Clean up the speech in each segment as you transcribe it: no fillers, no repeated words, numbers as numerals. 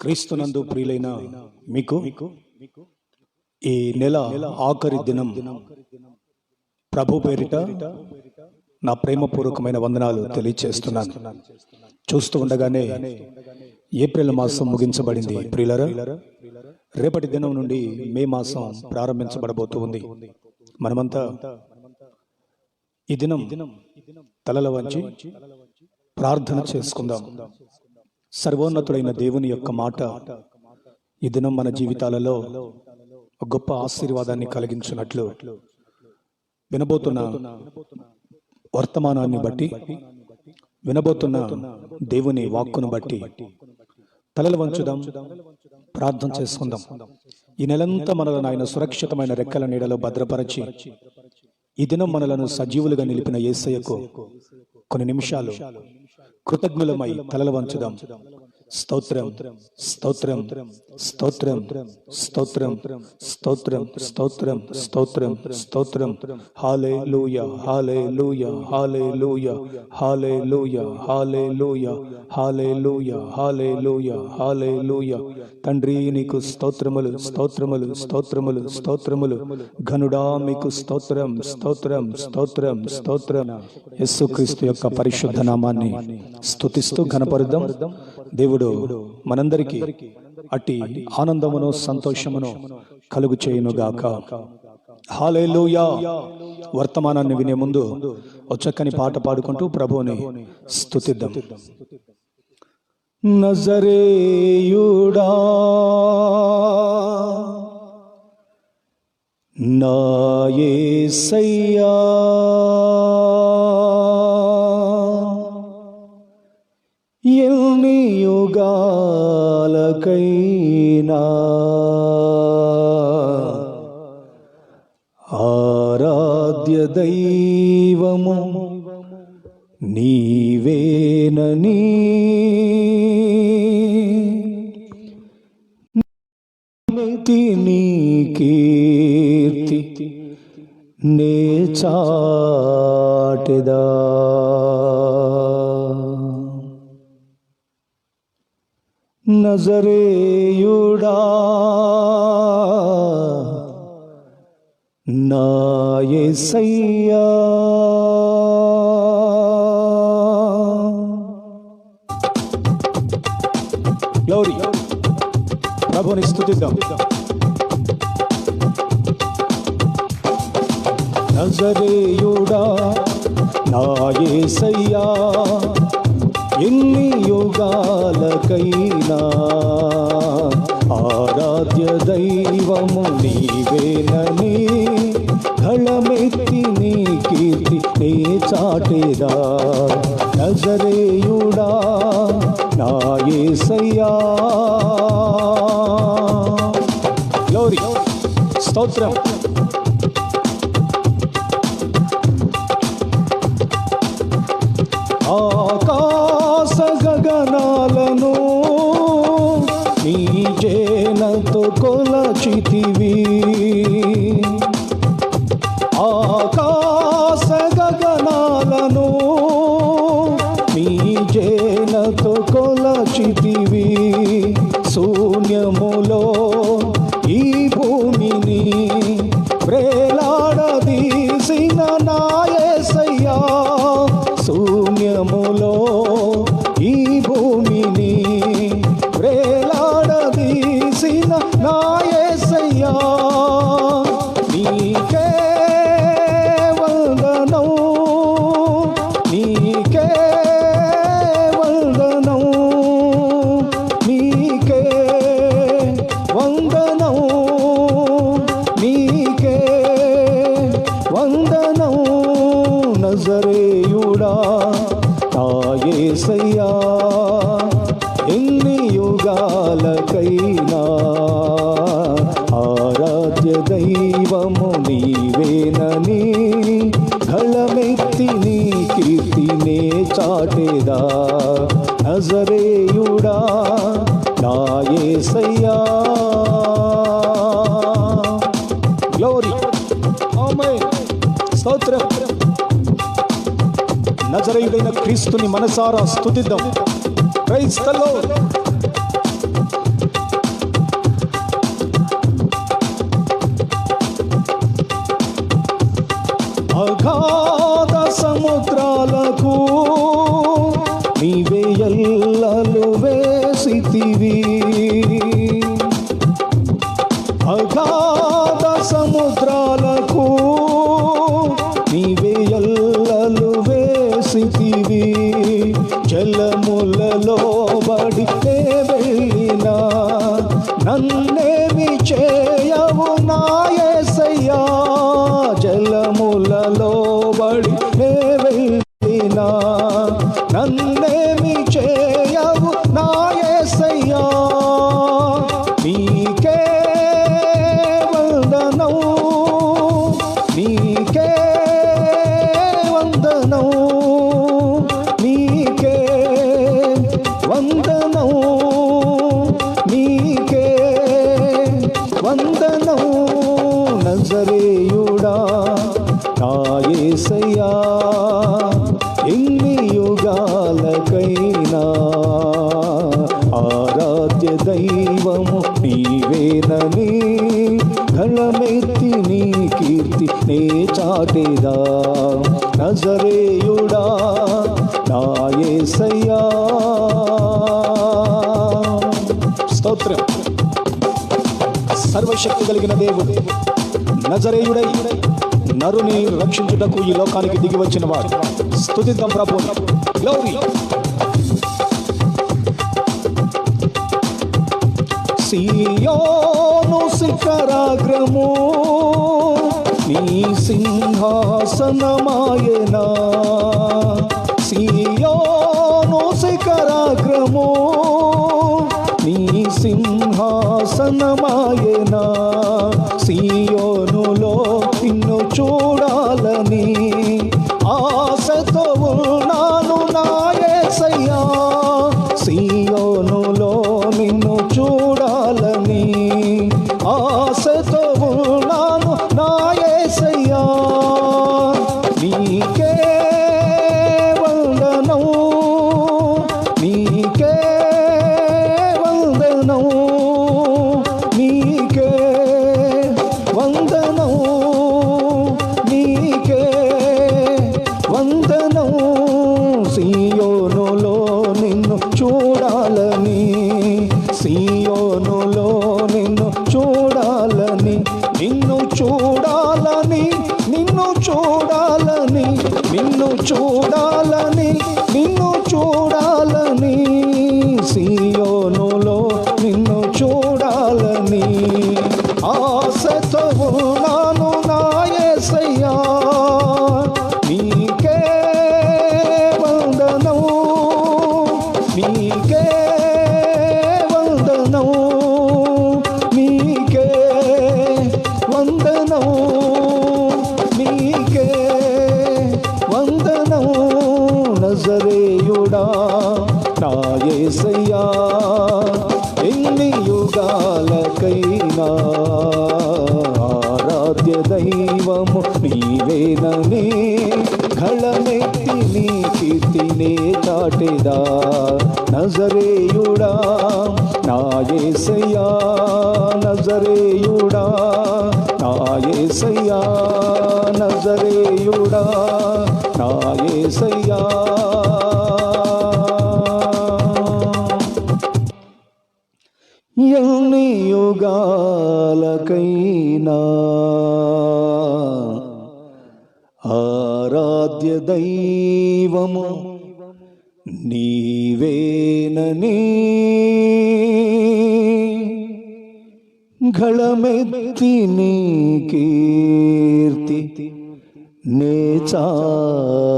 క్రీస్తునందు ప్రియులైన మీకు ఈ నెల ఆఖరి దినం ప్రభు పేరిట నా ప్రేమపూర్వకమైన వందనాలు తెలియచేస్తున్నాను. చూస్తూ ఉండగానే ఏప్రిల్ మాసం ముగించబడింది. ప్రియులరా, రేపటి దినం నుండి మే మాసం ప్రారంభించబడబోతూ ఉంది. మనమంతా ఈ దినం తలల వంచి ప్రార్థన చేసుకుందాం. సర్వోన్నతుడైన దేవుని యొక్క మాట ఈ దినం మన జీవితాలలో గొప్ప ఆశీర్వాదాన్ని కలిగించినట్లు వినబోతున్న వర్తమానాన్ని బట్టి, వినబోతున్న దేవుని వాక్కును బట్టి తలలు వంచుదాం, ప్రార్థన చేసుకుందాం. ఈ నెలంతా మనలను ఆయన సురక్షితమైన రెక్కల నీడలో భద్రపరచి ఈ దినం మనలను సజీవులుగా నిలిపిన యేసయ్యకు కొన్ని నిమిషాలు కృతజ్ఞులమై తలలు వంచుదాం. స్తోత్రం, స్తోత్రం, స్తోత్రం, స్తోత్రం, స్తోత్రం, స్తోత్రం, స్తోత్రం, స్తోత్రం. హల్లెలూయా, హల్లెలూయా, హల్లెలూయా, హల్లెలూయా, హల్లెలూయా, హల్లెలూయా, హల్లెలూయా, హల్లెలూయా. తండ్రి నీకు స్తోత్రములు, స్తోత్రములు, స్తోత్రములు, స్తోత్రములు. ఘనుడా మీకు స్తోత్రం, స్తోత్రం, స్తోత్రం, స్తోత్రం. యేసుక్రీస్తు యొక్క పరిశుద్ధ నామాన్ని స్తుతిస్తూ ఘనపరుద్దాం. దేవుడు మనందరికీ అట్టి ఆనందమును సంతోషమును కలుగు చేయునుగాక. హల్లెలూయా. వర్తమానాన్ని వినే ముందు ఒక చక్కని పాట పాడుకుంటూ ప్రభువుని స్తుతిద్దాం. నజరేయుడా నా యేసయ్యా, ఎన్ని యుగాలకైనా ఆరాధ్య దైవము నీవేనని నీ కీర్తి నే చాటెదా. నజరేయుడా నా యేసయ్యా, గ్లోరీ. ప్రభుని స్తుతిద్దాం. నజరేయుడా నా యేసయ్యా, ఎన్ని యుగాలకైనా ఆరాధ్య దైవము నీవేనని గళమెత్తి నీ కీర్తి నీ చాటేదా. నజరేయుడా నా యేసయ్యా, గ్లోరీ, స్తోత్రం. ఆకాశ గగనాలను నీ జేనతో కొలచితివి, ఆకాశ గగనాలను నీ జేనతో కొలచితివి. శూన్యములో ఈ భూమిని వేలాడదీసిన నా యేసయ్యా, శూన్యములో ఈ భూమిని వేలాడదీసిన నా యేసయ్యా, నీకే వందనం, నీకే వందనం, నీకే వందనం, నీకే వందనం. నజరేయుడా నా యేసయ్యా, ఎన్ని యుగాలకైనా ఆరాధ్య దైవము నీవేనని గళమెత్తి నీ కీర్తి నే చాటేదా. నజరేయుడా నా యేసయ్యా, గ్లోరీ, ఆమేన్, స్తోత్రం. నజరేయుడైన క్రీస్తుని మనసారా స్తుతిద్దాం. Praise the lord. నే వెళ్ళినా నన్నేమి చేయవు నా యేసయ్యా. జలములలో బడి నే వెళ్ళినా నన్నేమి చేయవు నా యేసయ్యా. నీకే వందనం, నీకే వందనం, నీకే వందనం, నీకే వందనం. నజరేయుడా నా యేసయ్యా, ఎన్ని యుగాలకైనా ఆరాధ్య దైవము నీవేనని గళమెత్తి నీ కీర్తి నే చాటెదా. నజరేయుడా నా యేసయ్యా. స్తోత్రం. సర్వశక్తి కలిగిన దేవుడు నజరేయుడై నరుని రక్షించుటకు ఈ లోకానికి దిగి వచ్చిన వాడు. స్తుతిద్దాం ప్రభువుని. గ్లోరీ. సియోను శిఖరాగ్రము నీ సింహాసనమాయనా. సియోను శిఖరాగ్రము నీ సింహాసనమాయనా. సియోనులో నిన్ను చూడాలని ఆశతో ఉన్నాను నా యేసయ్యా. సియోనులో నిన్ను చూడాలని ఆశతో ఉన్నాను నా యేసయ్యా. నీకే వందనం, నీకే వందనం, నీకే వందనం, నీకే వందనం. సియోనులో నిన్ను చూడాలని, సియోనులో నిన్ను చూడాలని, నిన్ను చూడాలని, నిన్ను చూడాలని, నిన్ను చూడాలని, నిన్ను చూడాలని. సియోనులో నిన్ను చూడాలని ఆశతో ఉన్నాను నా యేసయ్యా. నీకే వందనం, నీకే వందనం, నీకే వందనం, నీకే వందనం. నజరేయుడా నా యేసయ్యా, ఎన్ని యుగాలకైనా ఆరాధ్య దైవము నీవేనని గళమెత్తి నీ కీర్తినే చాటెదా. నజరేయుడా నా యేసయ్యా, నజరేయుడా నా యేసయ్యా, నజరేయుడా నా యేసయ్యా. ఎన్ని యుగాలకైనా ఆరాధ్య దైవము నీవేనని గళమెత్తి నీ కీర్తి నే చాటెదా.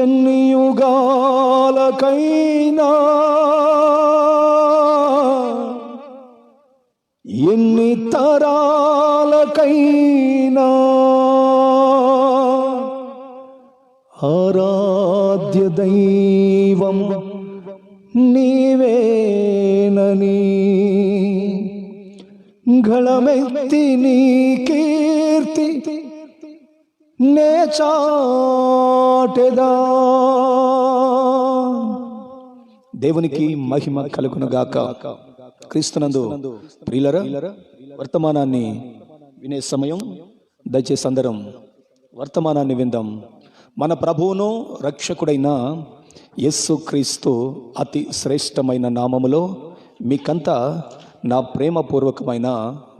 ఎన్ని యుగాలకైనా ఎన్ని తరాలకైనా ఆరాధ్య దైవం నీవేనని గళమెత్తి నీ కీర్తి నే చాటెదా. దేవునికి మహిమ కలుగునుగాక. క్రీస్తునందు ప్రియులరా, వర్తమానాన్ని వినే సమయం. దయచేసి అందరం వర్తమానాన్ని విందాం. మన ప్రభువును రక్షకుడైన యేసు క్రీస్తు అతి శ్రేష్టమైన నామములో మీకంతా నా ప్రేమపూర్వకమైన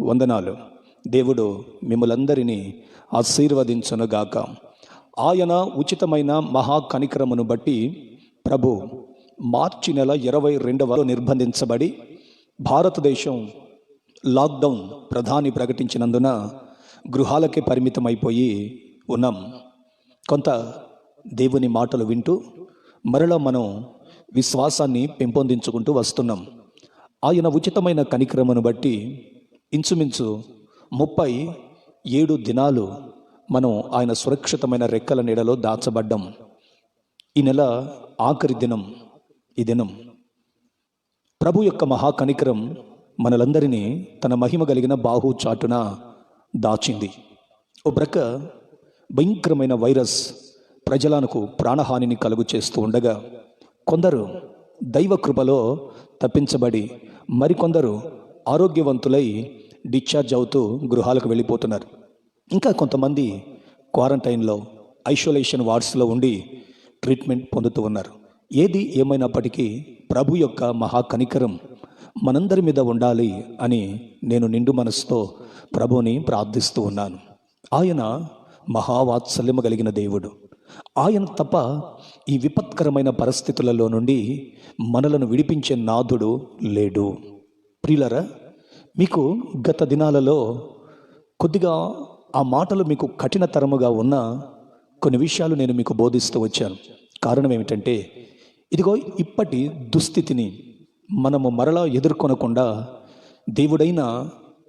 వందనాలు. దేవుడు మిమ్మలందరినీ ఆశీర్వదించునుగాక. ఆయన ఉచితమైన మహా కనికరమును బట్టి ప్రభు మార్చి నెల 22వ నిర్బంధించబడి భారతదేశం లాక్డౌన్ ప్రధాని ప్రకటించినందున గృహాలకే పరిమితమైపోయి ఉన్నాం. కొంత దేవుని మాటలు వింటూ మరలా మనం విశ్వాసాన్ని పెంపొందించుకుంటూ వస్తున్నాం. ఆయన ఉచితమైన కనికరమును బట్టి ఇంచుమించు 37 దినాలు మనం ఆయన సురక్షితమైన రెక్కల నీడలో దాచబడ్డం. ఈ నెల ఆఖరి దినం ఈ దినం. ప్రభు యొక్క మహాకనికరం మనలందరినీ తన మహిమ కలిగిన బాహు చాటున దాచింది. ఓ ప్రక్క భయంకరమైన వైరస్ ప్రజలకు ప్రాణహానిని కలుగు చేస్తూ ఉండగా కొందరు దైవ కృపలో తప్పించబడి మరికొందరు ఆరోగ్యవంతులై డిశ్చార్జ్ అవుతూ గృహాలకు వెళ్ళిపోతున్నారు. ఇంకా కొంతమంది క్వారంటైన్లో ఐసోలేషన్ వార్డ్స్లో ఉండి ట్రీట్మెంట్ పొందుతూ ఉన్నారు. ఏది ఏమైనప్పటికీ ప్రభు యొక్క మహాకనికరం మనందరి మీద ఉండాలి అని నేను నిండు మనసుతో ప్రభుని ప్రార్థిస్తూ ఉన్నాను. ఆయన మహావాత్సల్యము కలిగిన దేవుడు. ఆయన తప్ప ఈ విపత్కరమైన పరిస్థితులలో నుండి మనలను విడిపించే నాథుడు లేడు. ప్రియులారా, మీకు గత దినాలలో కొద్దిగా ఆ మాటలు మీకు కఠినతరముగా ఉన్న కొన్ని విషయాలు నేను మీకు బోధిస్తూ వచ్చాను. కారణం ఏమిటంటే, ఇదిగో ఇప్పటి దుస్థితిని మనము మరలా ఎదుర్కొనకుండా దేవుడైన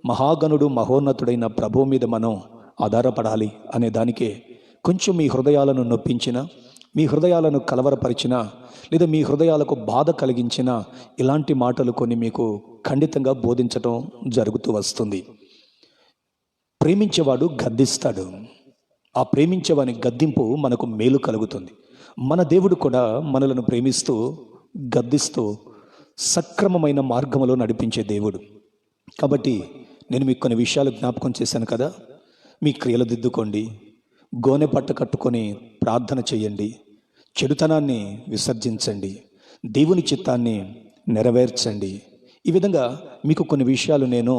మహాగణుడు మహోన్నతుడైన ప్రభువు మీద మనం ఆధారపడాలి అనే దానికే కొంచెం మీ హృదయాలను నొప్పించిన, మీ హృదయాలను కలవరపరిచిన, లేదా మీ హృదయాలకు బాధ కలిగించిన ఇలాంటి మాటలు కొన్ని మీకు ఖండితంగా బోధించటం జరుగుతూ వస్తుంది. ప్రేమించేవాడు గద్దిస్తాడు. ఆ ప్రేమించేవాని గద్దింపు మనకు మేలు కలుగుతుంది. మన దేవుడు కూడా మనలను ప్రేమిస్తూ గద్దిస్తూ సక్రమమైన మార్గంలో నడిపించే దేవుడు. కాబట్టి నేను మీకు కొన్ని విషయాలు జ్ఞాపకం చేశాను కదా. మీ క్రియలు దిద్దుకోండి, గోనె పట్ట కట్టుకొని ప్రార్థన చేయండి, చెడుతనాన్ని విసర్జించండి, దేవుని చిత్తాన్ని నెరవేర్చండి. ఈ విధంగా మీకు కొన్ని విషయాలు నేను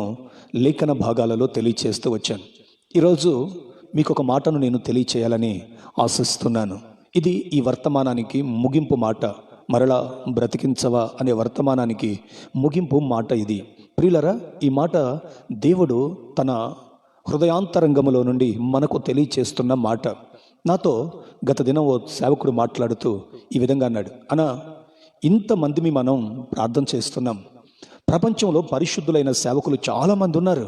లేఖన భాగాలలో తెలియచేస్తూ వచ్చాను. ఈరోజు మీకు ఒక మాటను నేను తెలియచేయాలని ఆశిస్తున్నాను. ఇది ఈ వర్తమానానికి ముగింపు మాట. మరలా బ్రతికించవా అనే వర్తమానానికి ముగింపు మాట ఇది. ప్రియులరా, ఈ మాట దేవుడు తన హృదయాంతరంగములో నుండి మనకు తెలియచేస్తున్న మాట. నాతో గత దినం ఓ సేవకుడు మాట్లాడుతూ ఈ విధంగా అన్నాడు, అన్నా, ఇంతమందిని మనం ప్రార్థన చేస్తున్నాం. ప్రపంచంలో పరిశుద్ధులైన సేవకులు చాలామంది ఉన్నారు,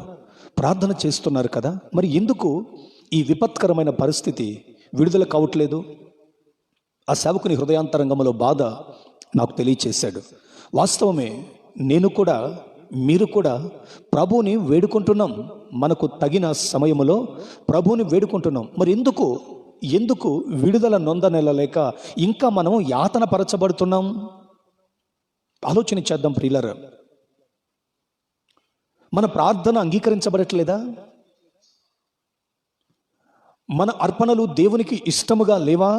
ప్రార్థన చేస్తున్నారు కదా, మరి ఎందుకు ఈ విపత్కరమైన పరిస్థితి విడుదల కావట్లేదు? ఆ సేవకుని హృదయాంతరంగంలో బాధ నాకు తెలియచేశాడు. వాస్తవమే, నేను కూడా మీరు కూడా ప్రభువుని వేడుకుంటున్నాం. మనకు తగిన సమయంలో ప్రభువుని వేడుకుంటున్నాం. మరి ఎందుకు విడుదల నొందనెలలేక ఇంకా మనం యాతన పరచబడుతున్నాం? ఆలోచన చేద్దాం ప్రియులారా. మన ప్రార్థన అంగీకరించబడట్లేదా? మన అర్పణలు దేవునికి ఇష్టముగా లేవా?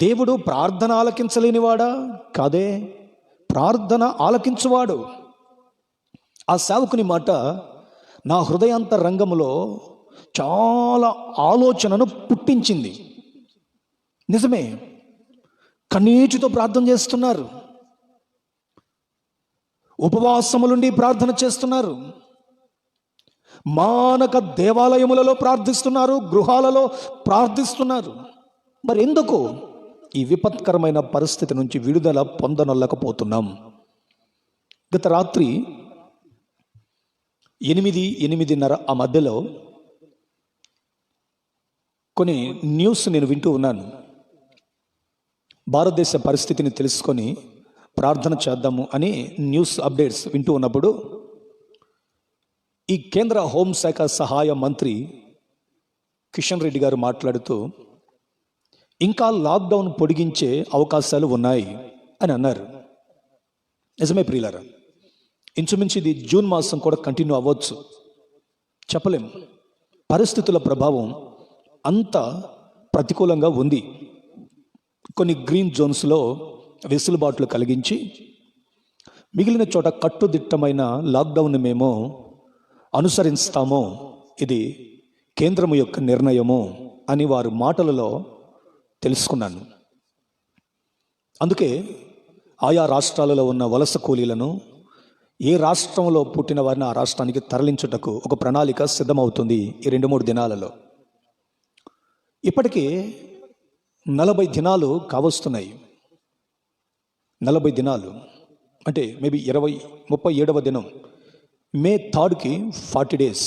దేవుడు ప్రార్థన ఆలకించలేనివాడా? కాదే, ప్రార్థన ఆలకించువాడు. ఆ సేవకుని మాట నా హృదయాంతరంగములో చాలా ఆలోచనను పుట్టించింది. నిజమే, కన్నీటితో ప్రార్థన చేస్తున్నారు, ఉపవాసములుండి ప్రార్థన చేస్తున్నారు, మానక దేవాలయములలో ప్రార్థిస్తున్నారు, గృహాలలో ప్రార్థిస్తున్నారు. మరి ఎందుకు ఈ విపత్కరమైన పరిస్థితి నుంచి విడుదల పొందనొల్లకపోతున్నాం? గత రాత్రి 8-8:30 ఆ మధ్యలో కొన్ని న్యూస్ నేను వింటూ ఉన్నాను. భారతదేశ పరిస్థితిని తెలుసుకొని ప్రార్థన చేద్దాము అని న్యూస్ అప్డేట్స్ వింటూ ఉన్నప్పుడు ఈ కేంద్ర హోంశాఖ సహాయ మంత్రి కిషన్ రెడ్డి గారు మాట్లాడుతూ ఇంకా లాక్డౌన్ పొడిగించే అవకాశాలు ఉన్నాయి అని అన్నారు. నిజమే ప్రియులారా, ఇంచుమించు ఇది జూన్ మాసం కూడా కంటిన్యూ అవ్వచ్చు, చెప్పలేం. పరిస్థితుల ప్రభావం అంత ప్రతికూలంగా ఉంది. కొన్ని గ్రీన్ జోన్స్లో వెసులుబాట్లు కలిగించి మిగిలిన చోట కట్టుదిట్టమైన లాక్డౌన్ మేము అనుసరిస్తాము. ఇది కేంద్రము యొక్క నిర్ణయము అని వారి మాటలలో తెలుసుకున్నాను. అందుకే ఆయా రాష్ట్రాలలో ఉన్న వలస కూలీలను ఏ రాష్ట్రంలో పుట్టిన వారిని ఆ రాష్ట్రానికి తరలించుటకు ఒక ప్రణాళిక సిద్ధమవుతుంది ఈ 2-3 దినాలలో. ఇప్పటికీ 40 దినాలు కావస్తున్నాయి. 40 దినాలు అంటే మేబీ 37వ దినం, మే 3కి 40 డేస్,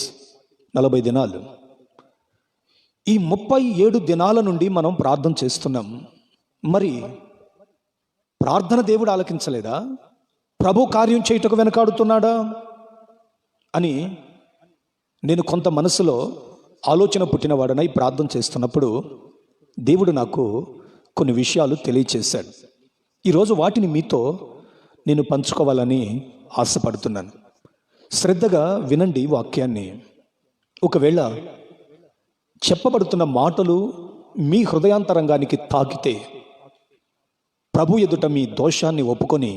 40 దినాలు. ఈ 37 దినాల నుండి మనం ప్రార్థన చేస్తున్నాం. మరి ప్రార్థన దేవుడు ఆలకించలేదా? ప్రభు కార్యం చేయుటకు వెనకాడుతున్నాడా అని నేను కొంత మనసులో ఆలోచన పుట్టినవాడనై ప్రార్థన చేస్తున్నప్పుడు దేవుడు నాకు కొన్ని విషయాలు తెలియచేశాడు. ఈరోజు వాటిని మీతో నేను పంచుకోవాలని ఆశపడుతున్నాను. శ్రద్ధగా వినండి వాక్యాన్ని. ఒకవేళ చెప్పబడుతున్న మాటలు మీ హృదయాంతరంగానికి తాకితే ప్రభు ఎదుట మీ దోషాన్ని ఒప్పుకొని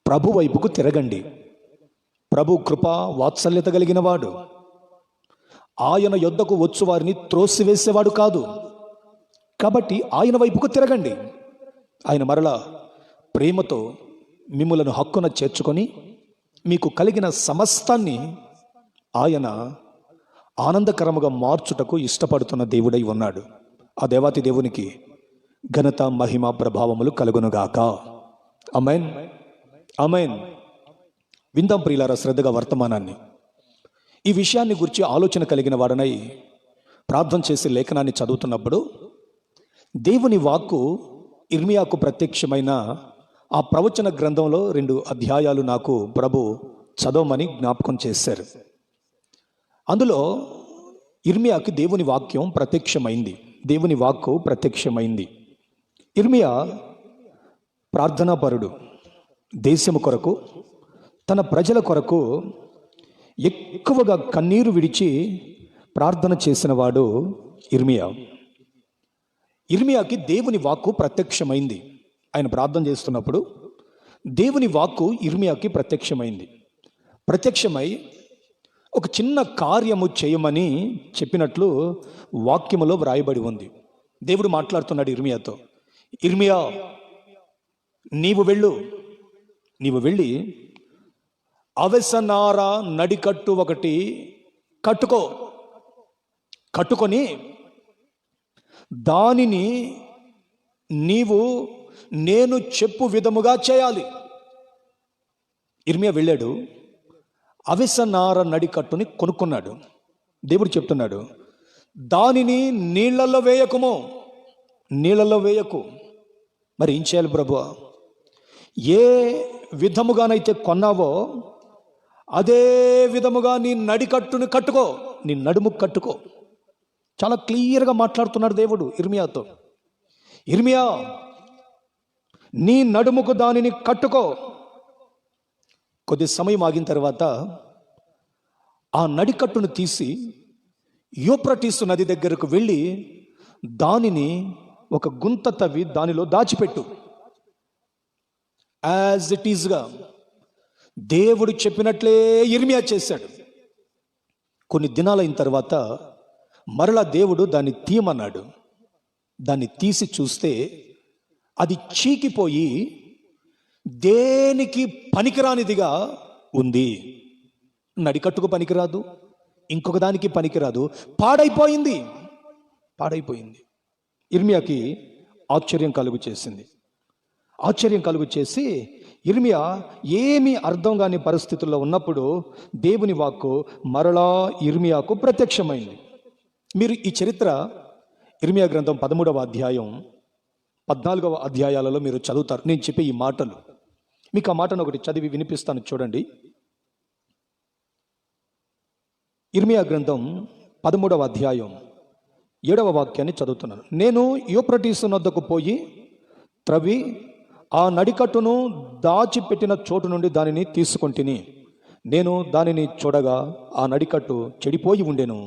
ప్రభు వైపుకు తిరగండి. ప్రభు కృప వాత్సల్యత కలిగిన వాడు. ఆయన యొద్దకు వచ్చు వారిని త్రోసివేసేవాడు కాదు. కాబట్టి ఆయన వైపుకు తిరగండి. ఆయన మరలా ప్రేమతో మిమ్ములను హక్కున చేర్చుకొని మీకు కలిగిన సమస్తాన్ని ఆయన ఆనందకరముగా మార్చుటకు ఇష్టపడుతున్న దేవుడై ఉన్నాడు. ఆ దేవాతి దేవునికి ఘనత, మహిమ, ప్రభావములు కలుగునుగాక. ఆమేన్, ఆమేన్. విందాం ప్రియులారా శ్రద్ధగా వర్తమానాన్ని. ఈ విషయాన్ని గురించి ఆలోచన కలిగిన వాడనై ప్రార్థన చేసి లేఖనాన్ని చదువుతున్నప్పుడు దేవుని వాక్కు ఇర్మియాకు ప్రత్యక్షమైన ఆ ప్రవచన గ్రంథంలో 2 అధ్యాయాలు నాకు ప్రభు చదవమని జ్ఞాపకం చేశారు. అందులో ఇర్మియాకి దేవుని వాక్యం ప్రత్యక్షమైంది. దేవుని వాక్కు ప్రత్యక్షమైంది. ఇర్మియా ప్రార్థనాపరుడు. దేశము కొరకు, తన ప్రజల కొరకు ఎక్కువగా కన్నీరు విడిచి ప్రార్థన చేసిన వాడు ఇర్మియా. ఇర్మియాకి దేవుని వాక్కు ప్రత్యక్షమైంది. ఆయన ప్రార్థన చేస్తున్నప్పుడు దేవుని వాక్కు ఇర్మియాకి ప్రత్యక్షమైంది. ప్రత్యక్షమై ఒక చిన్న కార్యము చేయమని చెప్పినట్లు వాక్యములో వ్రాయబడి ఉంది. దేవుడు మాట్లాడుతున్నాడు ఇర్మియాతో. ఇర్మియా, నీవు వెళ్ళి అవెసనార నడికట్టు ఒకటి కట్టుకొని దానిని నీవు నేను చెప్పు విధముగా చేయాలి. ఇర్మియా వెళ్ళాడు, అవెసనార నడికట్టుని కొనుక్కున్నాడు. దేవుడు చెప్తున్నాడు, దానిని నీళ్లలో వేయకు. మరి ఏం చేయాలి ప్రభువా? ఏ విధముగానైతే కొన్నావో అదే విధముగా నీ నడికట్టుని కట్టుకో, నీ నడుము కట్టుకో. చాలా క్లియర్గా మాట్లాడుతున్నాడు దేవుడు ఇర్మియాతో. ఇర్మియా, నీ నడుముకు దానిని కట్టుకో. కొద్ది సమయం ఆగిన తర్వాత ఆ నడికట్టును తీసి యూఫ్రటీసు నది దగ్గరకు వెళ్ళి దానిని ఒక గుంత తవ్వి దానిలో దాచిపెట్టు. యాజ్ ఇట్ ఈజ్గా దేవుడు చెప్పినట్లే ఇర్మియా చేశాడు. కొన్ని దినాలైన తర్వాత మరలా దేవుడు దాన్ని తీయమన్నాడు. దాన్ని తీసి చూస్తే అది చీకిపోయి దేనికి పనికిరానిదిగా ఉంది. నడికట్టుకు పనికిరాదు, ఇంకొక దానికి పనికిరాదు, పాడైపోయింది. ఇర్మియాకి ఆశ్చర్యం కలుగు చేసి ఇర్మియా ఏమీ అర్థం కాని పరిస్థితుల్లో ఉన్నప్పుడు దేవుని వాక్కు మరలా ఇర్మియాకు ప్రత్యక్షమైంది. మీరు ఈ చరిత్ర ఇర్మియా గ్రంథం 13వ అధ్యాయం 14వ అధ్యాయాలలో మీరు చదువుతారు. నేను చెప్పే ఈ మాటలు మీకు ఆ మాటను ఒకటి చదివి వినిపిస్తాను, చూడండి. ఇర్మియా గ్రంథం 13వ అధ్యాయం 7వ వాక్యాన్ని చదువుతున్నాను. నేను యూఫ్రటీసు నద్దకు పోయి త్రవ్వి ఆ నడికట్టును దాచిపెట్టిన చోటు నుండి దానిని తీసుకొంటిని. నేను దానిని చూడగా ఆ నడికట్టు చెడిపోయి ఉండెను,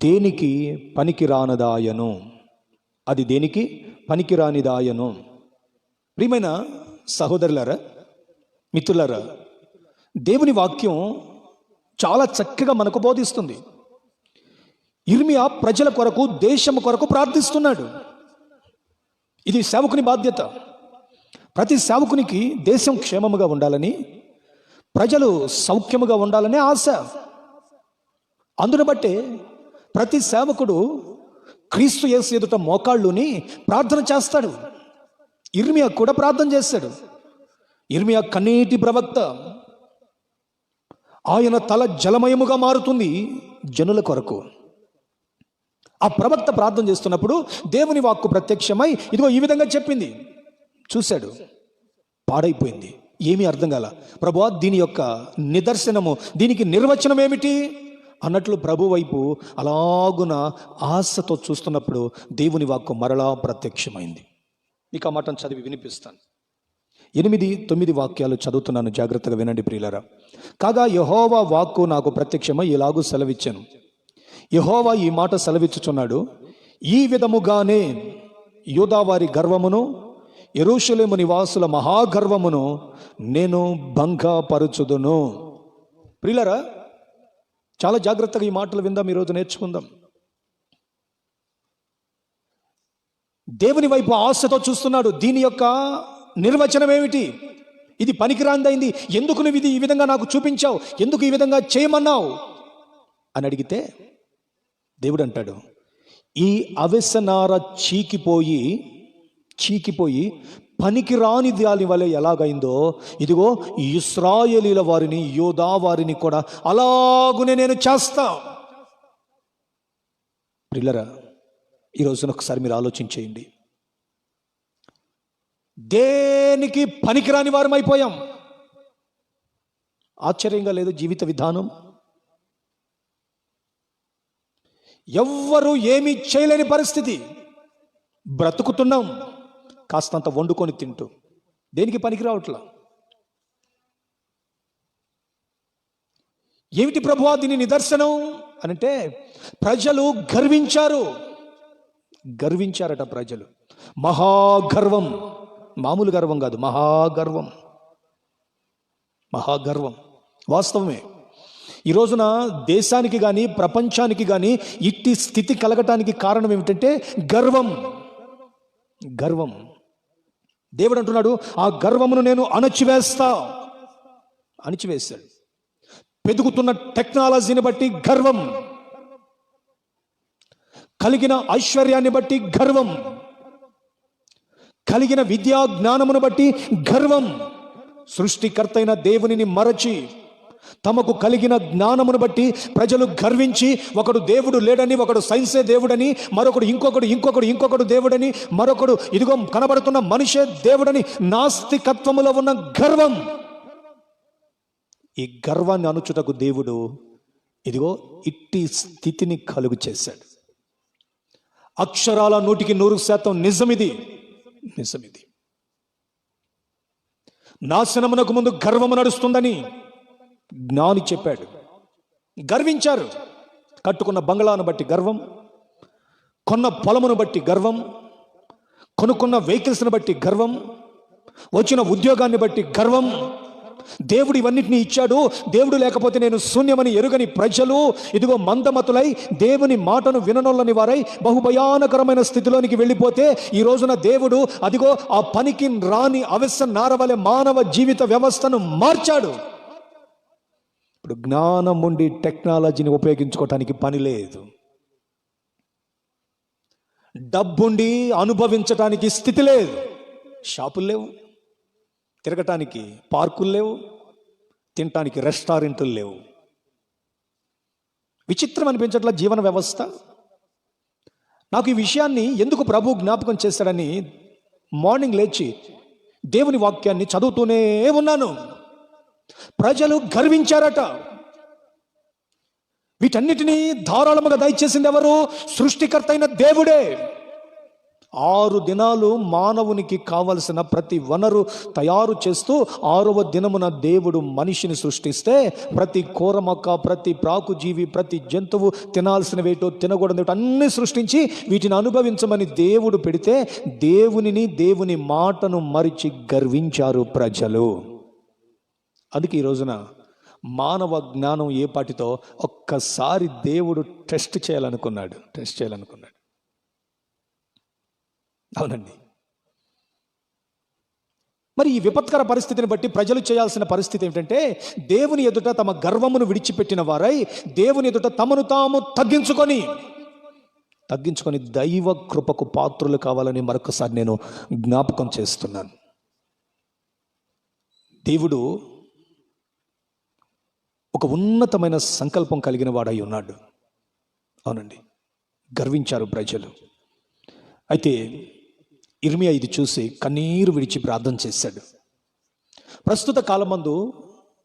దేనికి పనికిరానిదాయను. అది దేనికి పనికిరానిదాయను. ప్రియమైన సహోదరులారా, మిత్రులారా, దేవుని వాక్యం చాలా చక్కగా మనకు బోధిస్తుంది. ఇర్మియా ప్రజల కొరకు, దేశం కొరకు ప్రార్థిస్తున్నాడు. ఇది సేవకుని బాధ్యత. ప్రతి సేవకునికి దేశం క్షేమముగా ఉండాలని, ప్రజలు సౌఖ్యముగా ఉండాలనే ఆశ. అందును బట్టే ప్రతి సేవకుడు క్రీస్తు యేసు ఎదుట మోకాళ్ళుని ప్రార్థన చేస్తాడు. ఇర్మియా కూడా ప్రార్థన చేశాడు. ఇర్మియా కన్నీటి ప్రవక్త. ఆయన తల జలమయముగా మారుతుంది జనుల కొరకు. ఆ ప్రవక్త ప్రార్థన చేస్తున్నప్పుడు దేవుని వాక్కు ప్రత్యక్షమై ఇదిగో ఈ విధంగా చెప్పింది. చూశాడు, పాడైపోయింది, ఏమీ అర్థం కాల. ప్రభువా, దీని యొక్క నిదర్శనము, దీనికి నిర్వచనం ఏమిటి అన్నట్లు ప్రభు వైపు అలాగున ఆశతో చూస్తున్నప్పుడు దేవుని వాక్కు మరలా ప్రత్యక్షమైంది. ఇక ఆ మాటను చదివి వినిపిస్తాను. 8-9 వాక్యాలు చదువుతున్నాను, జాగ్రత్తగా వినండి ప్రియులారా. కాగా యెహోవా వాక్కు నాకు ప్రత్యక్షమై ఇలాగూ సెలవిచ్చాను. యెహోవా ఈ మాట సెలవిచ్చుచున్నాడు, ఈ విధముగానే యూదావారి గర్వమును, యెరూషలేము నివాసుల మహాగర్వమును నేను భంగపరచుదును. ప్రియులారా, చాలా జాగ్రత్తగా ఈ మాటలు విందాం, ఈరోజు నేర్చుకుందాం. దేవుని వైపు ఆశతో చూస్తున్నాడు. దీని యొక్క నిర్వచనం ఏమిటి? ఇది పనికిరాందైంది, ఎందుకు నువ్వు ఇది ఈ విధంగా నాకు చూపించావు, ఎందుకు ఈ విధంగా చేయమన్నావు అని అడిగితే దేవుడు అంటాడు, ఈ అవ్యసనార చీకిపోయి పనికిరాని దాని వలె ఎలాగైందో, ఇదిగో ఇశ్రాయేలీల వారిని, యూదా వారిని కూడా అలాగునే నేను చేస్తా. ప్రియులారా, ఈ రోజున ఒకసారి మీరు ఆలోచించేయండి. దేనికి పనికిరాని వారం అయిపోయాం. ఆశ్చర్యంగా లేదు జీవిత విధానం? ఎవ్వరూ ఏమీ చేయలేని పరిస్థితి. బ్రతుకుతున్నాం కాస్తంత వండుకొని తింటూ. దేనికి పనికి రావట్లా. ఏమిటి ప్రభువా దీని నిదర్శనం అనంటే, ప్రజలు గర్వించారట. ప్రజలు మహాగర్వం, మామూలు గర్వం కాదు, మహాగర్వం. వాస్తవమే. ఈ రోజున దేశానికి కానీ ప్రపంచానికి కానీ ఇట్టి స్థితి కలగటానికి కారణం ఏమిటంటే గర్వం. దేవుడు అంటున్నాడు, ఆ గర్వమును నేను అణిచివేశాడు. పెరుగుతున్న టెక్నాలజీని బట్టి గర్వం, కలిగిన ఐశ్వర్యాన్ని బట్టి గర్వం, కలిగిన విద్యా జ్ఞానమును బట్టి గర్వం. సృష్టికర్తైన దేవునిని మరచి తమకు కలిగిన జ్ఞానమును బట్టి ప్రజలు గర్వించి, ఒకడు దేవుడు లేడని, ఒకడు సైన్సే దేవుడని, మరొకడు ఇంకొకడు దేవుడని, మరొకడు ఇదిగో కనబడుతున్న మనిషే దేవుడని, నాస్తికత్వములో ఉన్న గర్వం. ఈ గర్వాన్ని అణుచుటకు దేవుడు ఇదిగో ఇట్టి స్థితిని కలుగు చేశాడు. అక్షరాల 100% నిజమిది. నాశనమునకు ముందు గర్వము నడుస్తుందని జ్ఞాని చెప్పాడు. గర్వించారు. కట్టుకున్న బంగ్లాను బట్టి గర్వం, కొన్న పొలమును బట్టి గర్వం, కొనుక్కున్న వెహికల్స్ను బట్టి గర్వం, వచ్చిన ఉద్యోగాన్ని బట్టి గర్వం. దేవుడు ఇవన్నిటినీ ఇచ్చాడు, దేవుడు లేకపోతే నేను శూన్యమని ఎరుగని ప్రజలు ఇదిగో మందమతులై దేవుని మాటను విననొల్లని వారై బహుభయానకరమైన స్థితిలోనికి వెళ్ళిపోతే, ఈ రోజున దేవుడు అదిగో ఆ పనికి రాని అవ్యసనార వలె మానవ జీవిత వ్యవస్థను మార్చాడు. ఇప్పుడు జ్ఞానం ఉండి టెక్నాలజీని ఉపయోగించుకోవటానికి పని లేదు. డబ్బుండి అనుభవించటానికి స్థితి లేదు. షాపులు లేవు, తిరగటానికి పార్కులు లేవు, తినటానికి రెస్టారెంట్లు లేవు. విచిత్రం అనిపించట్ల జీవన వ్యవస్థ. నాకు ఈ విషయాన్ని ఎందుకు ప్రభు జ్ఞాపకం చేశాడని మార్నింగ్ లేచి దేవుని వాక్యాన్ని చదువుతూనే ఉన్నాను. ప్రజలు గర్వించారట. వీటన్నిటినీ ధారాళముగా దయచేసింది ఎవరు? సృష్టికర్త అయిన దేవుడే. 6 దినాలు మానవునికి కావలసిన ప్రతి వనరు తయారు చేస్తూ 6వ దినమున దేవుడు మనిషిని సృష్టిస్తే, ప్రతి కోరమొక్క, ప్రతి ప్రాకుజీవి, ప్రతి జంతువు తినాల్సినవేటో తినకూడదు అన్ని సృష్టించి వీటిని అనుభవించమని దేవుడు పెడితే, దేవుని మాటను మరిచి గర్వించారు ప్రజలు. అందుకే ఈ రోజున మానవ జ్ఞానం ఏ పాటితో ఒక్కసారి దేవుడు టెస్ట్ చేయాలనుకున్నాడు. అవునండి. మరి ఈ విపత్కర పరిస్థితిని బట్టి ప్రజలు చేయాల్సిన పరిస్థితి ఏమిటంటే, దేవుని ఎదుట తమ గర్వమును విడిచిపెట్టిన వారై దేవుని ఎదుట తమను తాము తగ్గించుకొని దైవ కృపకు పాత్రులు కావాలని మరొకసారి నేను జ్ఞాపకం చేస్తున్నాను. దేవుడు ఒక ఉన్నతమైన సంకల్పం కలిగిన వాడై ఉన్నాడు. అవునండి, గర్వించారు ప్రజలు. అయితే ఇర్మియా ఇది చూసి కన్నీరు విడిచి ప్రార్థన చేశాడు. ప్రస్తుత కాలమందు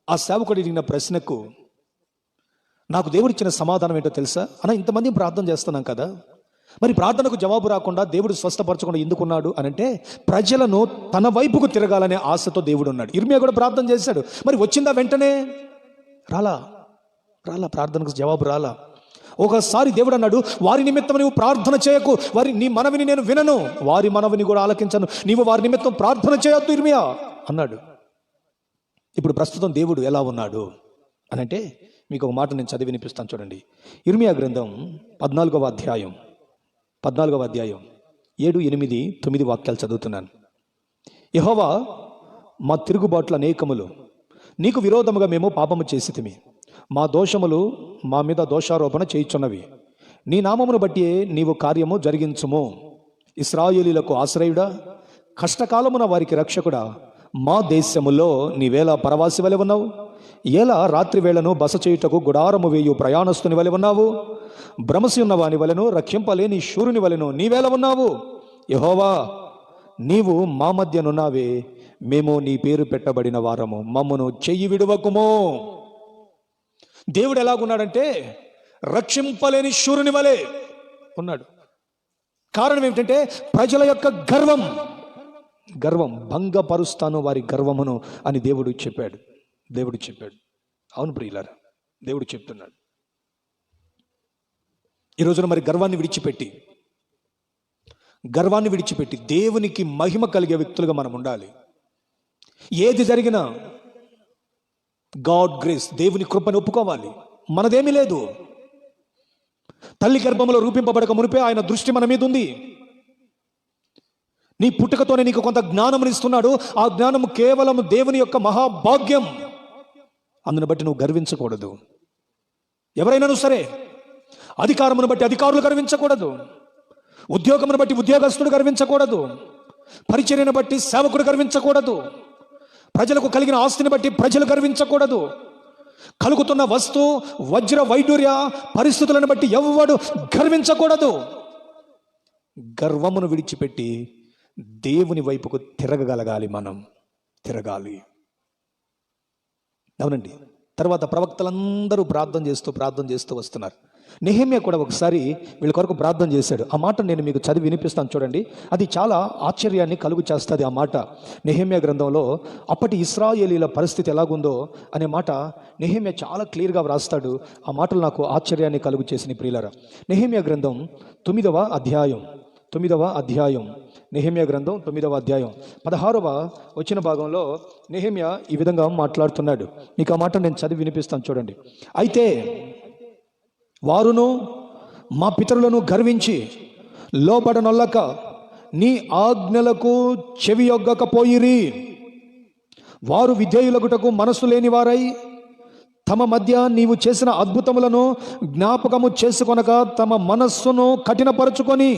ఆ సేవకుడు అడిగిన ప్రశ్నకు నాకు దేవుడిచ్చిన సమాధానం ఏంటో తెలుసా? ఇంతమంది ప్రార్థన చేస్తున్నాం కదా, మరి ప్రార్థనకు జవాబు రాకుండా దేవుడు స్వస్థపరచకుండా ఎందుకున్నాడు అని అంటే, ప్రజలను తన వైపుకు తిరగాలనే ఆశతో దేవుడు ఉన్నాడు. ఇర్మియా కూడా ప్రార్థన చేశాడు. మరి వచ్చిందా వెంటనే? రాలా. ప్రార్థనకు జవాబు రాలా. ఒకసారి దేవుడు అన్నాడు, వారి నిమిత్తం నువ్వు ప్రార్థన చేయకు, నీ మనవిని నేను వినను, వారి మనవిని కూడా ఆలకించను, నీవు వారి నిమిత్తం ప్రార్థన చేయొద్దు ఇర్మియా అన్నాడు. ఇప్పుడు ప్రస్తుతం దేవుడు ఎలా ఉన్నాడు అని అంటే, మీకు ఒక మాట నేను చదివి వినిపిస్తాను చూడండి. ఇర్మియా గ్రంథం 14వ అధ్యాయం 7, 8, 9 వాక్యాలు చదువుతున్నాను. యెహోవా, మా తిరుగుబాట్లు అనేకములు, నీకు విరోధముగా మేము పాపము చేసితిమి, మా దోషములు మా మీద దోషారోపణ చేయుచున్నవి. నీ నామమును బట్టి నీవు కార్యము జరిగించుము. ఇశ్రాయేలీలకు ఆశ్రయుడా, కష్టకాలమున వారికి రక్షకుడా, మా దేశములో నీవేళ పరవాసి వలె ఉన్నావు. ఎలా రాత్రి వేళను బస చేయుటకు గుడారము వేయు ప్రయాణస్తుని వలె ఉన్నావు. భ్రమసి ఉన్న వాని వలెను, రక్షింపలేని శూరుని వలెను నీవేళ ఉన్నావు. యెహోవా, నీవు మా మధ్యనున్నావే, మేము నీ పేరు పెట్టబడిన వారము, మమ్మను చెయ్యి విడువకుము. దేవుడు ఎలాగున్నాడంటే, రక్షింపలేని శూరుని వలె ఉన్నాడు. కారణం ఏమిటంటే, ప్రజల యొక్క గర్వం భంగపరుస్తాను వారి గర్వమును అని దేవుడు చెప్పాడు. అవును ప్రియులారా, దేవుడు చెప్తున్నాడు. ఈ రోజున మరి గర్వాన్ని విడిచిపెట్టి దేవునికి మహిమ కలిగే వ్యక్తులుగా మనం ఉండాలి. ఏది జరిగినా గాడ్ గ్రేస్, దేవుని కృపను ఒప్పుకోవాలి. మనదేమీ లేదు. తల్లి గర్భంలో రూపింపబడక మునిపే ఆయన దృష్టి మన మీద ఉంది. నీ పుట్టుకతోనే నీకు కొంత జ్ఞానమును ఇస్తున్నాడు. ఆ జ్ఞానము కేవలం దేవుని యొక్క మహాభాగ్యం. అందును బట్టి నువ్వు గర్వించకూడదు. ఎవరైనాను సరే, అధికారమును బట్టి అధికారులు గర్వించకూడదు, ఉద్యోగమును బట్టి ఉద్యోగస్తుడు గర్వించకూడదు, పరిచర్యను బట్టి సేవకుడు గర్వించకూడదు, ప్రజలకు కలిగిన ఆస్తిని బట్టి ప్రజలు గర్వించకూడదు, కలుగుతున్న వస్తు వజ్ర వైడూర్య పరిస్థితులను బట్టి ఎవ్వడు గర్వించకూడదు. గర్వమును విడిచిపెట్టి దేవుని వైపుకు మనం తిరగాలి. అవునండి. తర్వాత ప్రవక్తలందరూ ప్రార్థన చేస్తూ వస్తున్నారు. నెహెమ్యా కూడా ఒకసారి వీళ్ళ కొరకు ప్రార్థన చేశాడు. ఆ మాట నేను మీకు చదివి వినిపిస్తాను చూడండి. అది చాలా ఆశ్చర్యాన్ని కలుగు చేస్తుంది. ఆ మాట నెహెమ్యా గ్రంథంలో అప్పటి ఇశ్రాయేలీల పరిస్థితి ఎలాగుందో అనే మాట నెహెమ్యా చాలా క్లియర్గా వ్రాస్తాడు. ఆ మాటలు నాకు ఆశ్చర్యాన్ని కలుగు చేసిన ప్రియులారా. నెహెమ్యా గ్రంథం 9వ అధ్యాయం నెహెమ్యా గ్రంథం 9వ అధ్యాయం 16వ వచ్చిన భాగంలో నెహెమ్యా ఈ విధంగా మాట్లాడుతున్నాడు. మీకు ఆ మాట నేను చదివి వినిపిస్తాను చూడండి. అయితే వారును మా పితరులను గర్వించి లోబడనొల్లక నీ ఆజ్ఞలకు చెవియొగ్గకపోయిరి. వారు విధేయులగుటకు మనసు లేని వారై తమ మధ్య నీవు చేసిన అద్భుతములను జ్ఞాపకము చేసుకొనక తమ మనస్సును కఠినపరుచుకొని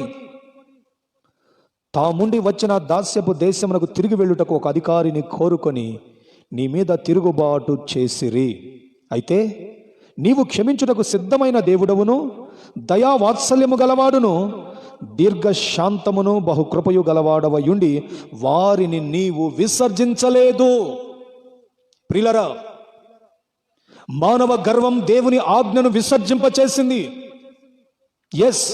తాముండి వచ్చిన దాస్యపు దేశమునకు తిరిగి వెళ్ళుటకు ఒక అధికారిని కోరుకొని నీ మీద తిరుగుబాటు చేసిరి. అయితే నీవు క్షమించుటకు సిద్ధమైన దేవుడవును, దయా వాత్సల్యము గలవాడును, దీర్ఘశాంతమును బహుకృపయు గలవాడవయుండి వారిని నీవు విసర్జించలేదు. ప్రియులారా, మానవ గర్వం దేవుని ఆజ్ఞను విసర్జింపచేసింది. ఎస్,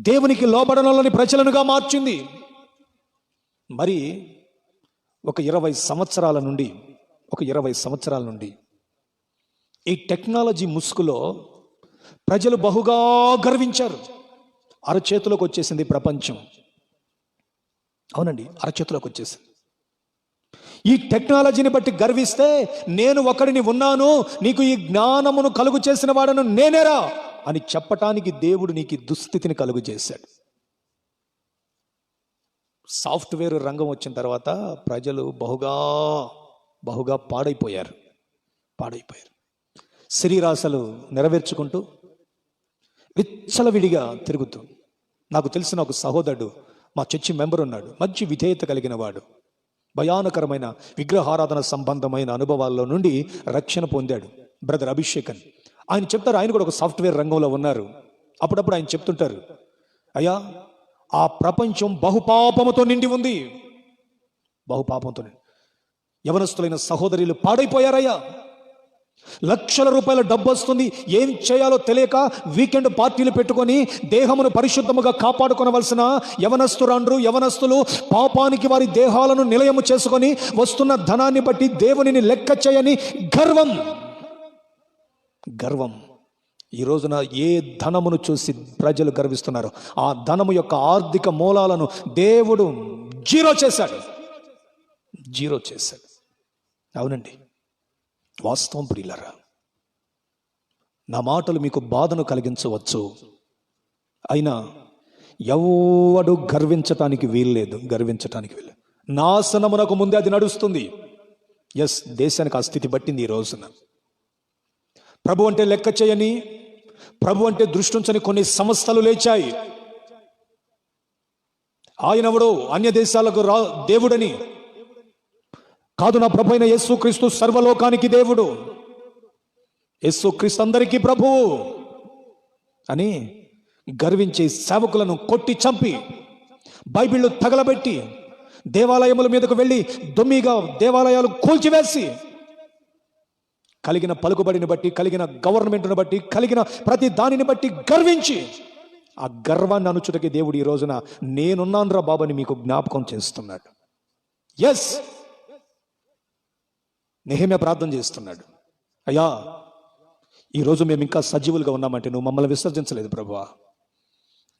దేవునికి లోబడనలని ప్రజలనుగా మార్చింది. మరి ఒక 20 సంవత్సరాల నుండి ఈ టెక్నాలజీ ముసుగులో ప్రజలు బహుగా గర్వించారు. అరచేతిలోకి వచ్చేసింది ప్రపంచం. అవునండి, అరచేతిలోకి వచ్చేసింది. ఈ టెక్నాలజీని బట్టి గర్విస్తే నేను ఒకడిని ఉన్నాను, నీకు ఈ జ్ఞానమును కలుగు చేసిన వాడను నేనేరా అని చెప్పటానికి దేవుడు నీకు ఈ దుస్థితిని కలుగు చేశాడు. సాఫ్ట్వేర్ రంగం వచ్చిన తర్వాత ప్రజలు బహుగా పాడైపోయారు. శరీరాశలు నెరవేర్చుకుంటూ విచ్చలవిడిగా తిరుగుతూ. నాకు తెలిసిన ఒక సహోదరుడు, మా చర్చి మెంబర్ ఉన్నాడు, మంచి విధేయత కలిగిన వాడు, భయానకరమైన విగ్రహారాధన సంబంధమైన అనుభవాల్లో నుండి రక్షణ పొందాడు. బ్రదర్ అభిషేకన్ ఆయన చెప్తారు, ఆయన కూడా ఒక సాఫ్ట్వేర్ రంగంలో ఉన్నారు. అప్పుడప్పుడు ఆయన చెప్తుంటారు, అయ్యా ఆ ప్రపంచం బహుపాపముతో నిండి ఉంది, బహుపాపంతో. యవనస్తులైన సహోదరులు పాడైపోయారయ్యా. లక్షల రూపాయల డబ్బు వస్తుంది, ఏం చేయాలో తెలియక వీకెండ్ పార్టీలు పెట్టుకొని దేహమును పరిశుద్ధముగా కాపాడుకొనవలసిన యవనస్తులు పాపానికి వారి దేహాలను నిలయము చేసుకొని వస్తున్న ధనాన్ని బట్టి దేవునిని లెక్క చేయని గర్వం. ఈ రోజున ఏ ధనమును చూసి ప్రజలు గర్విస్తున్నారు, ఆ ధనము యొక్క ఆర్థిక మూలాలను దేవుడు జీరో చేశాడు. అవునండి, వాస్తవం ప్రియులారా. నా మాటలు మీకు బాధను కలిగించవచ్చు, అయినా ఎవడు గర్వించటానికి వీల్లేదు. నాశనమునకు ముందే అది నడుస్తుంది. ఎస్, దేశానికి ఆ స్థితి పట్టింది ఈ రోజున. ప్రభు అంటే లెక్క చేయని, ప్రభు అంటే దృష్టి ఉంచని కొన్ని సంస్థలు లేచాయి. ఆయనవడు అన్య దేశాలకు దేవుడని కాదు, నా ప్రభు అయిన యేసుక్రీస్తు సర్వలోకానికి దేవుడు, యేసుక్రీస్తు అందరికీ ప్రభువు అని గర్వించే సేవకులను కొట్టి చంపి, బైబిళ్ళు తగలబెట్టి, దేవాలయముల మీదకు వెళ్ళి దొమ్మిగా దేవాలయాలు కూల్చివేసి, కలిగిన పలుకుబడిని బట్టి, కలిగిన గవర్నమెంట్ను బట్టి, కలిగిన ప్రతి దానిని బట్టి గర్వించి, ఆ గర్వాన్ని అణుచుటకి దేవుడు ఈ రోజున నేనున్నాను రా బాబని మీకు జ్ఞాపకం చేస్తున్నాడు. ఎస్, నెహెమ్యా ప్రార్థన చేస్తున్నాడు, అయ్యా ఈరోజు మేము ఇంకా సజీవులుగా ఉన్నామంటే నువ్వు మమ్మల్ని విసర్జించలేదు ప్రభువా,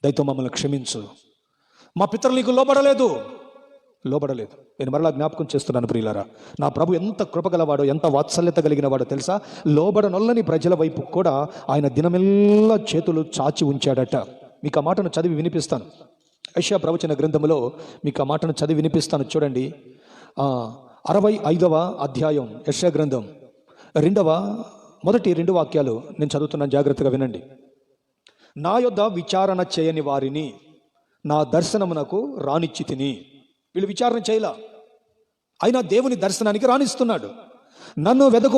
దయతో మమ్మల్ని క్షమించు. మా పితరులు నీకు లోబడలేదు. నేను మరలా జ్ఞాపకం చేస్తున్నాను ప్రియులారా, నా ప్రభు ఎంత కృపగలవాడో, ఎంత వాత్సల్యత కలిగిన వాడో తెలుసా? లోబడనొల్లని ప్రజల వైపు కూడా ఆయన దినమెల్లా చేతులు చాచి ఉంచాడట. మీకు ఆ మాటను చదివి వినిపిస్తాను. యెషయా ప్రవచన గ్రంథములో మీకు ఆ మాటను చదివి వినిపిస్తాను. చూడండి, 65వ అధ్యాయం యెషయా గ్రంథం, మొదటి 2 వాక్యాలు నేను చదువుతున్నాను, జాగ్రత్తగా వినండి. నా యొద్ద విచారణ చేయని వారిని నా దర్శనమునకు రానిచ్చి తిని. వీళ్ళు విచారణ చేయలా, అయినా దేవుని దర్శనానికి రాణిస్తున్నాడు. నన్ను వెదుకు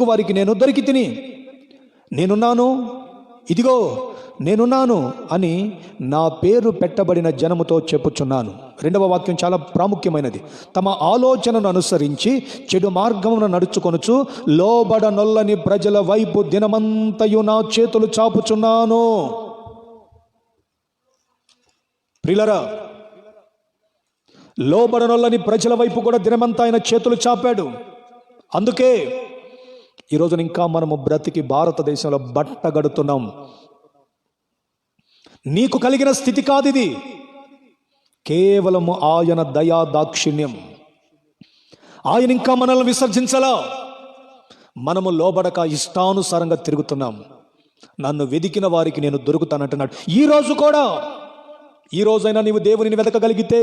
వారికి నేను దొరికి తిని, నేనున్నాను, ఇదిగో నేనున్నాను అని నా పేరు పెట్టబడిన జనముతో చెప్పుచున్నాను. 2వ వాక్యం చాలా ప్రాముఖ్యమైనది. తమ ఆలోచనను అనుసరించి చెడు మార్గమును నడుచుకొనుచు లోబడనొల్లని ప్రజల వైపు దినమంతయు నా చేతులు చాపుచున్నాను. ప్రియులారా, లోబడనొల్లని ప్రజల వైపు కూడా దినమంతా ఆయన చేతులు చాపాడు. అందుకే ఈరోజున ఇంకా మనము బ్రతికి భారతదేశంలో బట్టగడుతున్నాం. నీకు కలిగిన స్థితి కాదు ఇది, కేవలము ఆయన దయా దాక్షిణ్యం. ఆయన ఇంకా మనల్ని విసర్జించలా. మనము లోబడక ఇష్టానుసారంగా తిరుగుతున్నాం. నన్ను వెదికిన వారికి నేను దొరుకుతానంటున్నాడు. ఈ రోజైనా నీవు దేవునిని వెతకగలిగితే,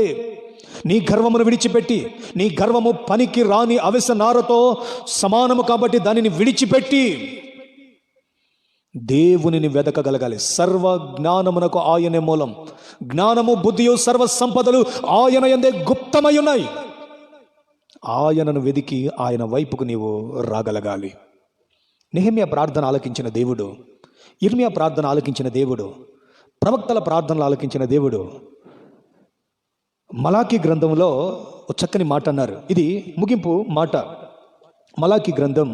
నీ గర్వమును విడిచిపెట్టి, నీ గర్వము పనికి రాని అవిసనారతో సమానము కాబట్టి దానిని విడిచిపెట్టి దేవునిని వెతకగలగాలి. సర్వ జ్ఞానమునకు ఆయనే మూలం. జ్ఞానము, బుద్ధియు, సర్వ సంపదలు ఆయన యందే గుప్తమై ఉన్నాయి. ఆయనను వెదికి ఆయన వైపుకు నీవు రాగలగాలి. నెహెమ్యా ప్రార్థన ఆలకించిన దేవుడు, ఇర్మియా ప్రార్థన ఆలకించిన దేవుడు, ప్రవక్తల ప్రార్థనలు ఆలకించిన దేవుడు మలాకీ గ్రంథంలో ఒక చక్కని మాట అన్నారు. ఇది ముగింపు మాట. మలాకీ గ్రంథం,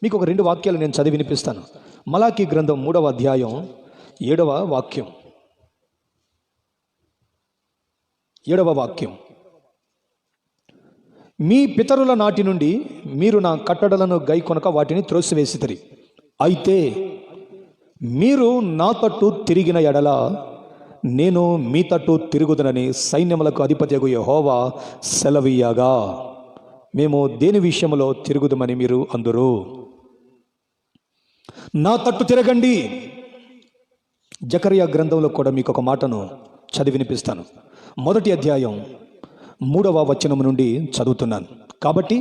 మీకు ఒక 2 వాక్యాలు నేను చదివి వినిపిస్తాను. మలాకీ గ్రంథం 3వ అధ్యాయం 7వ వాక్యం. 7వ వాక్యం, మీ పితరుల నాటి నుండి మీరు నా కట్టడలను గైకొనక వాటిని త్రోసివేసితిరి. అయితే మీరు నా తట్టు తిరిగిన ఎడల నేను మీ తట్టు తిరుగుదునని సైన్యములకు అధిపతియగు యెహోవా సెలవీయగా మేము దేని విషయంలో తిరుగుదమని మీరు అందురు. నా తట్టు తిరగండి. జకర్యా గ్రంథంలో కూడా మీకు ఒక మాటను చదివి వినిపిస్తాను. 1వ అధ్యాయం 3వ వచనం నుండి చదువుతున్నాను. కాబట్టి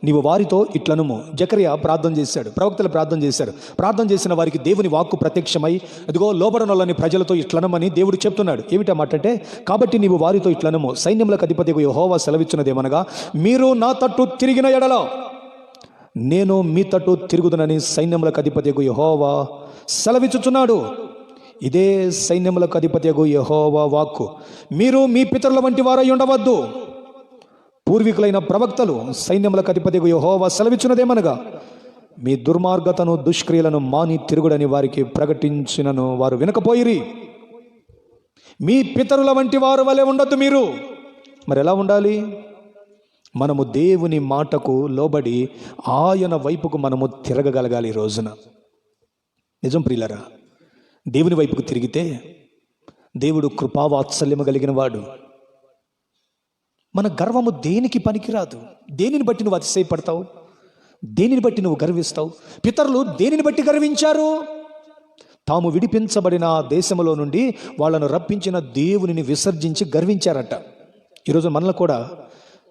నీవు వారితో ఇట్లనుము. జకర్యా ప్రార్థన చేశాడు, ప్రవక్తలు ప్రార్థన చేశారు. ప్రార్థన చేసిన వారికి దేవుని వాక్కు ప్రత్యక్షమై అదిగో లోబడనొల్లని ప్రజలతో ఇట్లనమని దేవుడు చెప్తున్నాడు. ఏమిటా మాట అంటే, కాబట్టి నీవు వారితో ఇట్లనము, సైన్యములకు అధిపతియగు యెహోవా సెలవిచ్చినదేమనగా, మీరు నా తట్టు తిరిగిన ఎడల నేను మీ తట్టు తిరుగుదునని సైన్యములకు అధిపతియగు యెహోవా సెలవిచ్చుచున్నాడు. ఇదే సైన్యములకు అధిపతియగు యెహోవా వాక్కు. మీరు మీ పితరుల వంటి వారై ఉండవద్దు. పూర్వీకులైన ప్రవక్తలు సైన్యములకు అధిపతియగు యెహోవా సెలవిచ్చినదేమనగా, మీ దుర్మార్గతను దుష్క్రియలను మాని తిరుగుడని వారికి ప్రకటించినను వారు వినకపోయిరి. మీ పితరుల వంటి వారు వలె ఉండొద్దు మీరు. మరి ఎలా ఉండాలి? మనము దేవుని మాటకు లోబడి ఆయన వైపుకు మనము తిరగగలగాలి. ఈ రోజున నిజం ప్రియులరా, దేవుని వైపుకు తిరిగితే దేవుడు కృపావాత్సల్యము కలిగిన వాడు. మన గర్వము దేనికి పనికిరాదు. దేనిని బట్టి నువ్వు అతిశయపడతావు? దేనిని బట్టి నువ్వు గర్విస్తావు? పితరులు దేనిని బట్టి గర్వించారు? తాము విడిపించబడిన దేశములో నుండి వాళ్ళను రప్పించిన దేవునిని విసర్జించి గర్వించారట. ఈరోజు మనల్ని కూడా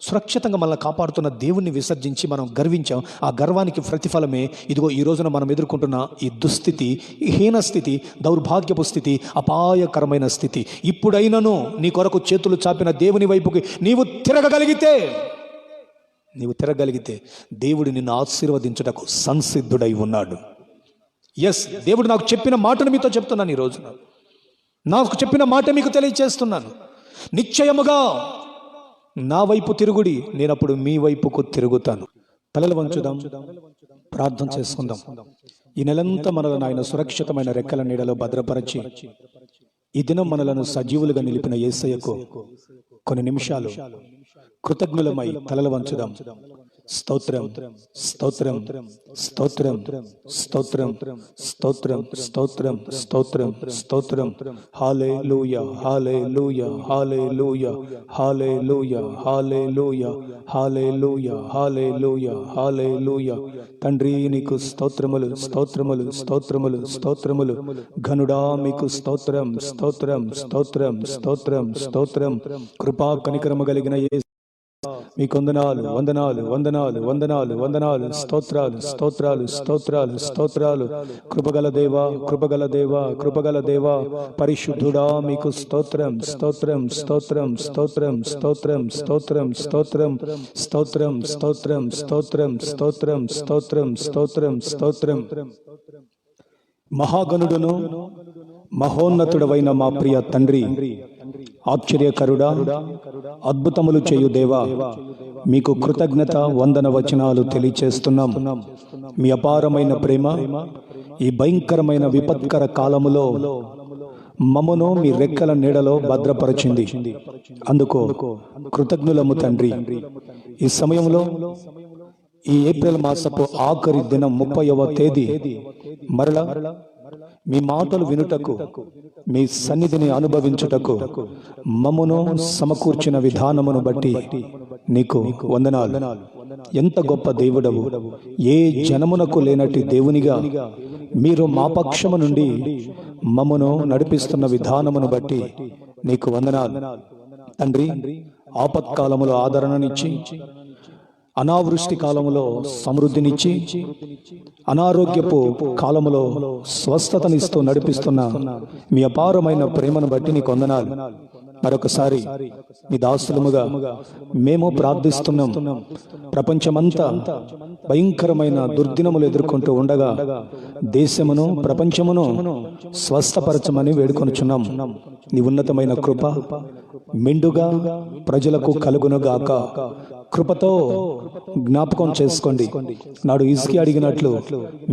సురక్షితంగా మనల్ని కాపాడుతున్న దేవుణ్ణి విసర్జించి మనం గర్వించాం. ఆ గర్వానికి ప్రతిఫలమే ఇదిగో ఈ రోజున మనం ఎదుర్కొంటున్న ఈ దుస్థితి, ఈ హీనస్థితి, దౌర్భాగ్యపు స్థితి, అపాయకరమైన స్థితి. ఇప్పుడైనను నీ కొరకు చేతులు చాపిన దేవుని వైపుకి నీవు తిరగగలిగితే దేవుడు నిన్ను ఆశీర్వదించుటకు సంసిద్ధుడై ఉన్నాడు. ఎస్, దేవుడు నాకు చెప్పిన మాటను మీతో చెప్తున్నాను. ఈ రోజున నాకు చెప్పిన మాట మీకు తెలియచేస్తున్నాను. నిశ్చయముగా నా వైపు తిరుగుడి, నేనప్పుడు మీ వైపుకు తిరుగుతాను. తలలు వంచుదాం, ప్రార్థన చేసుకుందాం. ఈ నెలంతా మనలను ఆయన సురక్షితమైన రెక్కల నీడలో భద్రపరచి ఈ దినం మనలను సజీవులుగా నిలిపిన యేసయ్యకు కొన్ని నిమిషాలు కృతజ్ఞులమై తలలు వంచుదాం. స్తోత్రం, స్తోత్రం, స్తోత్రం, స్తోత్రం, స్తోత్రం, స్తోత్రం, స్తోత్రం, స్తోత్రం. హల్లెలూయా, హల్లెలూయా, హల్లెలూయా, హల్లెలూయా, హల్లెలూయా, హల్లెలూయా, హల్లెలూయా, హల్లెలూయా. తండ్రి నీకు స్తోత్రములు, స్తోత్రములు, స్తోత్రములు, స్తోత్రములు. ఘనుడా మీకు స్తోత్రం, స్తోత్రం, స్తోత్రం, స్తోత్రం, స్తోత్రం. కృపా కనికరము కలిగిన మీకు వందనాలు, వందనాలు, వందనాలు, వందనాలు, వందనాలు. స్తోత్రాలు, స్తోత్రాలు, స్తోత్రాలు, స్తోత్రాలు. కృపగల దేవా, కృపగల దేవా, కృపగల దేవా, పరిశుద్ధుడా మీకు స్తోత్రం, స్తోత్రం, స్తోత్రం, స్తోత్రం, స్తోత్రం, స్తోత్రం, స్తోత్రం, స్తోత్రం, స్తోత్రం, స్తోత్రం, స్తోత్రం, స్తోత్రం, స్తోత్రం, స్తోత్రం. మహాగణుడును మహోన్నతుడవైన మా ప్రియ తండ్రి, ఆశ్చర్యకరుడా, అద్భుతములు చేయు దేవా, మీకు కృతజ్ఞత వందన వచనాలు తెలియచేస్తున్నాం. మీ అపారమైన ప్రేమ ఈ భయంకరమైన విపత్కర కాలములో మమ్మను మీ రెక్కల నీడలో భద్రపరచింది. అందుకు కృతజ్ఞులము తండ్రి. ఈ సమయంలో ఈ ఏప్రిల్ మాసపు ఆఖరి దినం 30వ తేదీ మరలా మీ మాటలు వినుటకు, మీ సన్నిధిని అనుభవించుటకు మమ్మును సమకూర్చిన విధానమును బట్టి నీకు వందనాలు. ఎంత గొప్ప దేవుడవు! ఏ జనమునకు లేనట్టి దేవునిగా మీరు మా పక్షము నుండి మమ్మును నడిపిస్తున్న విధానమును బట్టి నీకు వందనాలు తండ్రి. ఆపత్కాలములో ఆదరణనిచ్చి, అనావృష్టి కాలములో సమృద్ధినిచ్చి, అనారోగ్యపు కాలములో స్వస్థతనిస్తూ నడిపిస్తున్న మీ అపారమైన ప్రేమను బట్టి నీకు వందనాలు. మరొకసారి మీ దాసులముగా మేము ప్రార్థిస్తున్నాం. ప్రపంచమంతా భయంకరమైన దుర్దినములు ఎదుర్కొంటూ ఉండగా దేశమును, ప్రపంచమును స్వస్థపరచమని వేడుకొనుచున్నాం. నీ ఉన్నతమైన కృప మెండుగా ప్రజలకు కలుగునుగాక. కృపతో జ్ఞాపకం చేసుకోండి. నాడు ఇస్కి అడిగినట్లు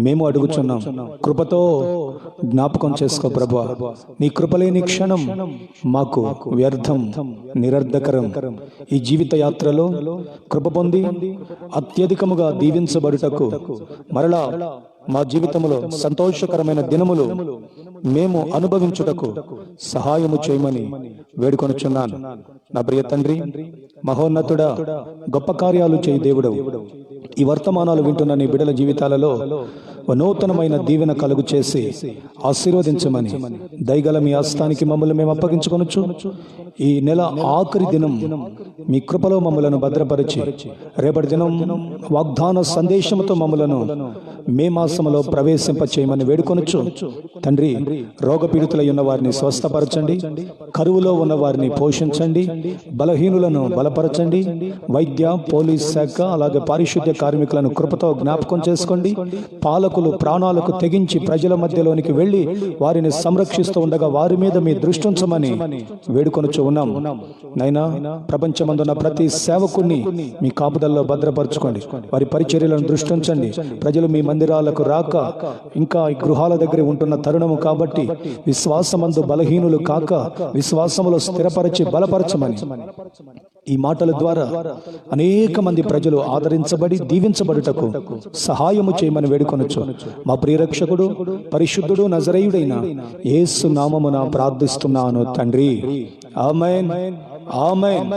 మేము అడుగుచున్నాం. కృపతో జ్ఞాపకం చేసుకో ప్రభువా. నీ కృపలేని క్షణం మాకు వ్యర్థం, నిరర్ధకరం. ఈ జీవిత యాత్రలో కృప పొంది అత్యధికముగా దీవించబడుటకు మరలా మా జీవితంలో సంతోషకరమైన దినములు మేము అనుభవించుటకు సహాయము చేయమని వేడుకొనుచున్నాను. నా ప్రియ తండ్రి, మహోన్నతుడా, గొప్ప కార్యాలు చేయి దేవుడు, ఈ వర్తమానాలు వింటున్న నీ బిడ్డల జీవితాలలో నూతనమైన దీవెన కలుగు చేసి ఆశీర్వదించమని దయగల మీ హస్తానికి మమ్మల్ని మేము అప్పగించుకొనొచ్చు. ఈ నెల ఆఖరి దినం మీ కృపలో మమ్మలను భద్రపరిచి రేపటి దినం వాగ్దాన సందేశంతో మమ్మలను మే మాసములో ప్రవేశింప చేయమని వేడుకొనొచ్చు. తండ్రి, రోగపీడితులై ఉన్న వారిని స్వస్థపరచండి, కరువులో ఉన్న వారిని పోషించండి, బలహీనులను బలపరచండి. వైద్య, పోలీస్ శాఖ, అలాగే పారిశుద్ధ్య కార్మికులను కృపతో జ్ఞాపకం చేసుకోండి. పాలకులు ప్రాణాలకు తెగించి ప్రజల మధ్యలోనికి వెళ్లి వారిని సంరక్షిస్తూ ఉండగా వారి మీద మీ దృష్టి ఉంచమని వేడుకొనుచు ఉన్నాం. నైనా, ప్రపంచమందున్న ప్రతి సేవకుని మీ కాపుదల్లో భద్రపరచుకోండి. వారి పరిచర్యలను దృష్టి ఉంచండి. ప్రజలు మీ మందిరాలకు రాక ఇంకా ఈ గృహాల దగ్గర ఉంటున్న తరుణము కాబట్టి విశ్వాసమందు బలహీనులు కాక విశ్వాసములో స్థిరపరిచి బలపరచమని ఈ మాటల ద్వారా అనేక మంది ప్రజలు ఆదరించబడి దీవించబడుటకు సహాయము చేయమని వేడుకొనొచ్చు. మా ప్రియరక్షకుడు, పరిశుద్ధుడు, నజరేయుడైన యేసు నామమున ప్రార్థిస్తున్నాను తండ్రి. ఆమేన్, ఆమేన్.